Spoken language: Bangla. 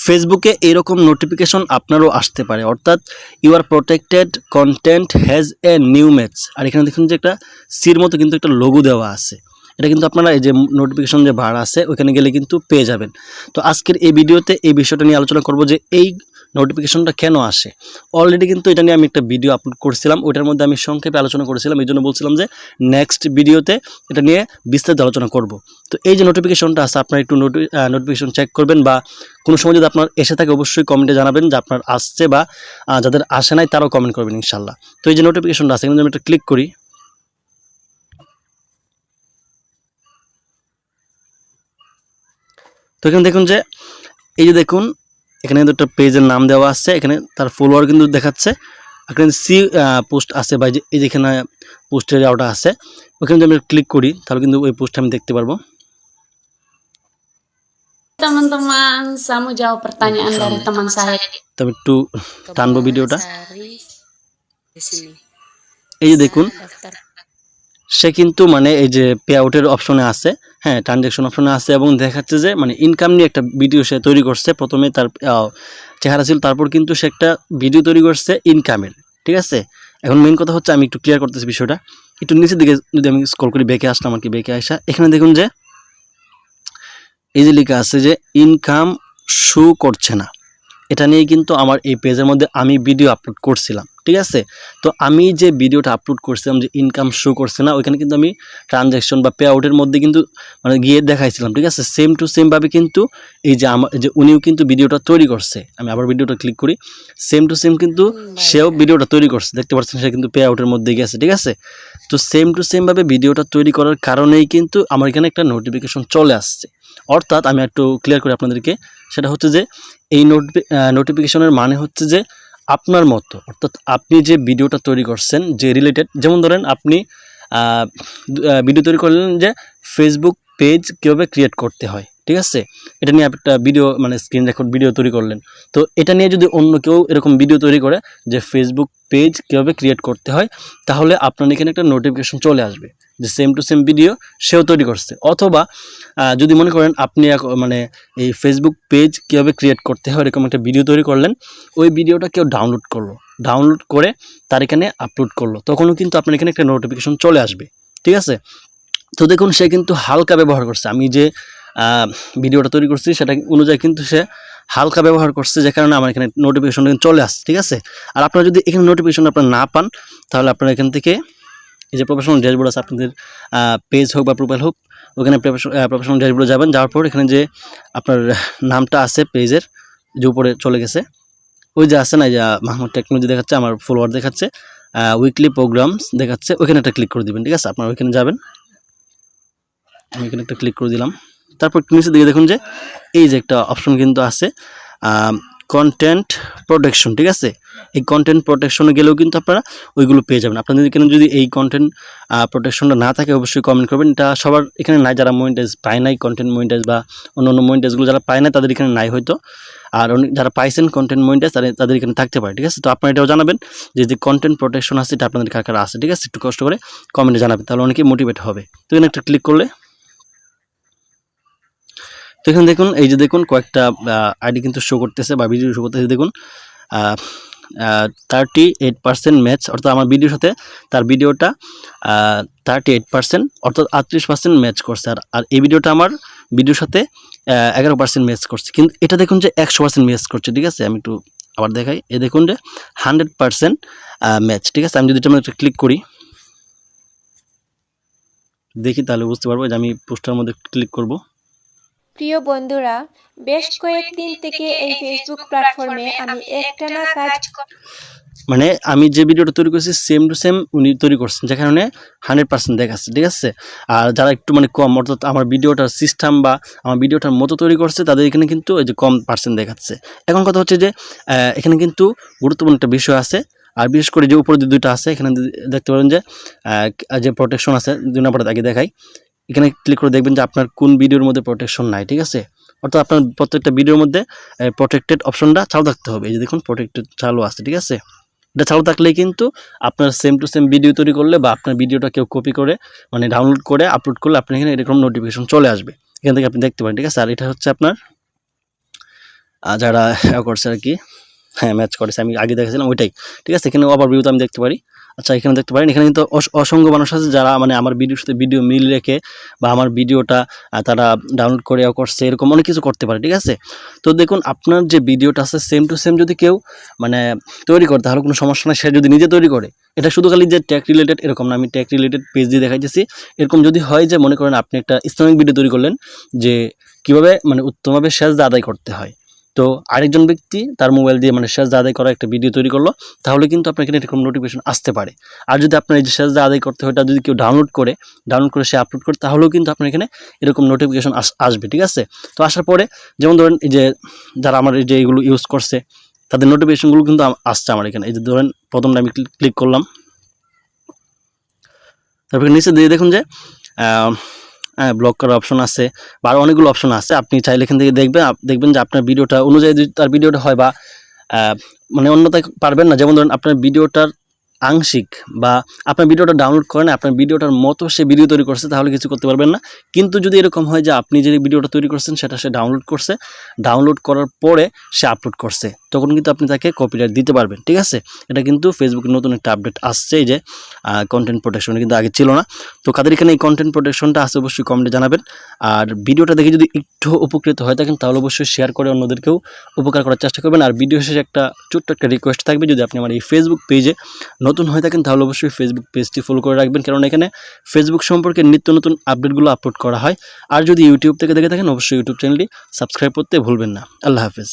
ফেসবুকে এরকম নোটিফিকেশন আপনারও আসতে পারে, অর্থাৎ your protected content has a new match. আর এখানে দেখুন যে একটা সির মতো কিন্তু একটা লোগো দেওয়া আছে। এটা কিন্তু আপনারা এই যে নোটিফিকেশন যে বার আছে ওইখানে গেলে কিন্তু পেয়ে যাবেন। তো আজকের এই ভিডিওতে এই বিষয়টা নিয়ে আলোচনা করব যে এই নোটিফিকেশনটা কেন আসে। অলরেডি কিন্তু এটা নিয়ে আমি একটা ভিডিও আপলোড করেছিলাম, ওইটার মধ্যে আমি সংক্ষেপে আলোচনা করেছিলাম, এই জন্য বলছিলাম যে নেক্সট ভিডিওতে এটা নিয়ে বিস্তারিত আলোচনা করব। তো এই যে নোটিফিকেশনটা আছে আপনারা একটু নোটিফিকেশন চেক করবেন, বা কোনো সময় যদি আপনার এসে থাকে অবশ্যই কমেন্টে জানাবেন যে আপনার আসছে, বা যাদের আসে নাই তারাও কমেন্ট করবেন ইনশাল্লাহ। তো এই যে নোটিফিকেশনটা আছে এখানে আমি একটা ক্লিক করি, তো এখানে দেখুন যে এই যে দেখুন এখানে কিন্তু একটা পেজের নাম দেওয়া আছে, এখানে তার ফলোয়ার কিন্তু দেখাচ্ছে, এখানে সি পোস্ট আছে বা এই যেখানে পোস্টের ওটা আছে ওখানে যদি আমি ক্লিক করি তাহলে কিন্তু ওই পোস্ট আমি দেখতে পারবো। Teman-teman, saya mau jawab pertanyaan dari teman saya. তবে একটু টানবো ভিডিওটা। এই যে দেখুন সে কিন্তু মানে এই যে পে আউটের অপশনে আছে, হ্যাঁ ট্রানজ্যাকশন অপশনে আছে, এবং দেখাচ্ছে যে মানে ইনকাম নিয়ে একটা ভিডিও সে তৈরি করছে। প্রথমে তার চেহারা ছিল, তারপর কিন্তু সে একটা ভিডিও তৈরি করছে ইনকামের, ঠিক আছে। এখন মেইন কথা হচ্ছে আমি একটু ক্লিয়ার করতেছি বিষয়টা। একটু নিচের দিকে যদি আমি স্ক্রল করি, বেঁকে আসলাম আর কি, বেঁকে আসা এখানে দেখুন যে এই যে লেখা আছে যে ইনকাম শো করছে না। এটা নিয়ে কিন্তু আমার এই পেজের মধ্যে আমি ভিডিও আপলোড করছিলাম, ঠিক আছে। তো আমি যে ভিডিওটা আপলোড করছিলাম যে ইনকাম শো করছে না, ওইখানে কিন্তু আমি ট্রানজ্যাকশন বা পে আউটের মধ্যে কিন্তু মানে গিয়ে দেখাইছিলাম, ঠিক আছে। সেম টু সেমভাবে কিন্তু এই যে আমার যে উনিও কিন্তু ভিডিওটা তৈরি করছে, আমি আবার ভিডিওটা ক্লিক করি, সেম টু সেম কিন্তু সেও ভিডিওটা তৈরি করছে, দেখতে পাচ্ছেন সে কিন্তু পে আউটের মধ্যে গেছে, ঠিক আছে। তো সেম টু সেমভাবে ভিডিওটা তৈরি করার কারণেই কিন্তু আমার এখানে একটা নোটিফিকেশন চলে আসছে। অর্থাৎ আমি একটু ক্লিয়ার করি আপনাদেরকে, সেটা হচ্ছে যে এই নোটিফিকেশনের মানে হচ্ছে যে আপনার মতো, অর্থাৎ আপনি যে ভিডিওটা তৈরি করছেন যে রিলেটেড, যেমন ধরেন আপনি ভিডিও তৈরি করলেন যে ফেসবুক পেজ কীভাবে ক্রিয়েট করতে হয়, ঠিক আছে। এটা নিয়ে একটা ভিডিও মানে স্ক্রিন রেকর্ড ভিডিও তৈরি করলেন। তো এটা নিয়ে যদি অন্য কেউ এরকম ভিডিও তৈরি করে যে ফেসবুক পেজ কীভাবে ক্রিয়েট করতে হয়, তাহলে আপনার এখানে একটা নোটিফিকেশন চলে আসবে যে সেম টু সেম ভিডিও সেও তৈরি করছে। অথবা যদি মনে করেন আপনি মানে এই ফেসবুক পেজ কীভাবে ক্রিয়েট করতে হয় এরকম একটা ভিডিও তৈরি করলেন, ওই ভিডিওটা কেউ ডাউনলোড করলো, ডাউনলোড করে তার এখানে আপলোড করলো, তখনও কিন্তু আপনার এখানে একটা নোটিফিকেশন চলে আসবে, ঠিক আছে। তো দেখুন সে কিন্তু হালকা ব্যবহার করছে, আমি যে ভিডিওটা তৈরি করছি সেটা অনুযায়ী কিন্তু সে হালকা ব্যবহার করছে, যে কারণে আমার এখানে নোটিফিকেশন চলে আসছে, ঠিক আছে। আর আপনারা যদি এখানে নোটিফিকেশন আপনারা না পান, তাহলে আপনারা এখান থেকে এই যে প্রফেশনাল ড্যাশবোর্ড আছে আপনাদের পেজ হোক বা প্রোফাইল হোক, ওখানে প্রফেশনাল ড্যাশবোর্ডে যাবেন, যাওয়ার পর এখানে যে আপনার নামটা আছে পেজের যে উপরে চলে গেছে, ওই যে আছে না যে মাহমুদ টেকনোলজি দেখাচ্ছে, আমার ফলোয়ার দেখাচ্ছে, উইকলি প্রোগ্রামস দেখাচ্ছে, ওইখানে একটা ক্লিক করে দিবেন, ঠিক আছে। আপনারা ওইখানে যাবেন, আমি এখানে একটা ক্লিক করে দিলাম। তারপর নিচের দিকে দেখুন যে এই যে একটা অপশন কিন্তু আছে কন্টেন্ট প্রোটেকশন, ঠিক আছে। এই কন্টেন্ট প্রোটেকশনে গেলেও কিন্তু আপনারা ওইগুলো পেয়ে যাবেন। আপনাদের এখানে যদি এই কন্টেন্ট প্রোটেকশনটা না থাকে অবশ্যই কমেন্ট করবেন, এটা সবার এখানে নাই, যারা মনিটাইজ পায় নাই, কন্টেন্ট মনিটাইজ বা অন্য মনিটাইজগুলো যারা পায় না তাদের এখানে নাই হয়তো, আর যারা পাইছেন কন্টেন্ট মনিটাইজ তাদের এখানে থাকতে পারে, ঠিক আছে। তো আপনারা এটাও জানাবেন যে কন্টেন্ট প্রোটেকশন আছে এটা আপনাদের কার কার আছে, ঠিক আছে। একটু কষ্ট করে কমেন্টে জানাবেন, তাহলে অনেকে মোটিভেট হবে। তো এখানে একটা ক্লিক করলে তো এখানে দেখুন এই যে দেখুন কয়েকটা আইডি কিন্তু শো করতেছে বা ভিডিও শো করতেছে, দেখুন 38% ম্যাচ, অর্থাৎ আমার ভিডিওর সাথে তার ভিডিওটা 38% অর্থাৎ 38% ম্যাচ করছে, আর এই ভিডিওটা আমার ভিডিওর সাথে 11% ম্যাচ করছে। কিন্তু এটা দেখুন যে 100% ম্যাচ করছে, ঠিক আছে। আমি একটু আবার দেখাই, এই দেখুন যে 100% ম্যাচ, ঠিক আছে। আমি যদি এটা একটা ক্লিক করি দেখি তাহলে বুঝতে পারবো যে আমি পোস্টার মধ্যে ক্লিক করব। প্রিয় বন্ধুরা, বেশ কয়েকদিন থেকে এই ফেসবুক প্ল্যাটফর্মে আমি একটানা কাজ মানে আমি যে ভিডিওটা তৈরি করছি সেম টু সেম উনি তৈরি করছেন, যে কারণে 100% দেখাচ্ছে, ঠিক আছে। আর যারা একটু মানে কম, অর্থাৎ আমার ভিডিওটার সিস্টেম বা আমার ভিডিওটার মতো তৈরি করছে তাদের এখানে কিন্তু এই যে কম পার্সেন্ট দেখাচ্ছে। এখন কথা হচ্ছে যে এখানে কিন্তু গুরুত্বপূর্ণ একটা বিষয় আছে, আর বিশেষ করে যে উপরে যে দুইটা আছে এখানে দেখতে পারেন যে প্রোটেকশন আছে, 2 নম্বরে আগে দেখাই, এখানে ক্লিক করে দেখবেন যে আপনার কোন ভিডিওর মধ্যে প্রোটেকশন নাই, ঠিক আছে। অর্থাৎ আপনার প্রত্যেকটা ভিডিওর মধ্যে প্রোটেক্টেড অপশনটা চালু থাকতে হবে, এই যে দেখুন প্রোটেক্টেড চালু আছে, ঠিক আছে। এটা চালু থাকলেই কিন্তু আপনার সেম টু সেম ভিডিও তৈরি করলে বা আপনার ভিডিওটা কেউ কপি করে মানে ডাউনলোড করে আপলোড করলে আপনার এখানে এরকম নোটিফিকেশন চলে আসবে, এখান থেকে আপনি দেখতে পারেন, ঠিক আছে। আর এটা হচ্ছে আপনার যারা করছে আর কি, হ্যাঁ ম্যাচ করেছে, আমি আগে দেখেছিলাম ওইটাই। ঠিক আছে, এখানে ওভারভিউতে আমি দেখতে পারি। আচ্ছা এখানে দেখতে পারেন, এখানে কিন্তু অসংখ্য মানুষ আছে যারা মানে আমার ভিডিওর সাথে ভিডিও মিল রেখে বা আমার ভিডিওটা তারা ডাউনলোড করে করছে, এরকম অনেক কিছু করতে পারে। ঠিক আছে, তো দেখুন আপনার যে ভিডিওটা আছে সেম টু সেম যদি কেউ মানে তৈরি করে তাহলে কোনো সমস্যা না, সে যদি নিজে তৈরি করে। এটা শুধু খালি যে ট্যাগ রিলেটেড এরকম না, আমি ট্যাগ রিলেটেড পেজ দিয়ে দেখাইতেছি। এরকম যদি হয় যে মনে করেন আপনি একটা ইসলামিক ভিডিও তৈরি করলেন যে কীভাবে মানে উত্তমভাবে সেজদা আদায় করতে হয়, তো আরেকজন ব্যক্তি তার মোবাইল দিয়ে মানে সেজদা আদায় করা একটা ভিডিও তৈরি করলো, তাহলে কিন্তু আপনার এখানে এরকম নোটিফিকেশন আসতে পারে। আর যদি আপনার এই যে সেজদা আদায় করতে হয় এটা যদি কেউ ডাউনলোড করে সে আপলোড করে, তাহলেও কিন্তু আপনার এখানে এরকম নোটিফিকেশন আসবে। ঠিক আছে, তো আসার পরে যেমন ধরেন এই যে যারা আমার এই যে এইগুলো ইউজ করছে তাদের নোটিফিকেশনগুলো কিন্তু আসছে আমার এখানে। এই যে ধরেন প্রথমটা আমি ক্লিক করলাম, তারপরে নিচে দিয়ে দেখুন যে ব্লক করার অপশন আছে বা আরও অনেকগুলো অপশন আছে। আপনি চাইলে এখান থেকে দেখবেন যে আপনার ভিডিওটা অনুযায়ী যদি তার ভিডিওটা হয় বা মানে অন্যথায় পারবেন না। যেমন ধরেন আপনার ভিডিওটার আংশিক বা আপনার ভিডিওটা ডাউনলোড করেন আপনার ভিডিওটার মতো সে ভিডিও তৈরি করছে, তাহলে কিছু করতে পারবেন না। কিন্তু যদি এরকম হয় যে আপনি যে ভিডিওটা তৈরি করছেন সেটা সে ডাউনলোড করছে, ডাউনলোড করার পরে সে আপলোড করছে, তখন কিন্তু আপনি তাকে কপিরাইট দিতে পারবেন। ঠিক আছে, এটা কিন্তু ফেসবুকের নতুন একটা আপডেট আসছে, এই যে কন্টেন্ট প্রোটেকশন, কিন্তু আগে ছিল না। তো কাদের এখানে এই কন্টেন্ট প্রোটেকশনটা আছে অবশ্যই কমেন্টে জানাবেন। আর ভিডিওটা দেখে যদি একটু উপকৃত হয়ে থাকেন তাহলে অবশ্যই শেয়ার করে অন্যদেরকেও উপকার করার চেষ্টা করবেন। আর ভিডিও শেষে একটা ছোট্ট একটা রিকোয়েস্ট থাকবে, যদি আপনি আমার এই ফেসবুক পেজে নতুন হয়ে থাকেন তাহলে অবশ্যই ফেসবুক পেজটি ফলো করে রাখবেন, কারণ এখানে ফেসবুক সম্পর্কে নিত্য নতুন আপডেটগুলো আপলোড করা হয়। আর যদি ইউটিউব থেকে দেখে থাকেন অবশ্যই ইউটিউব চ্যানেলটি সাবস্ক্রাইব করতে ভুলবেন না। আল্লাহ হাফেজ।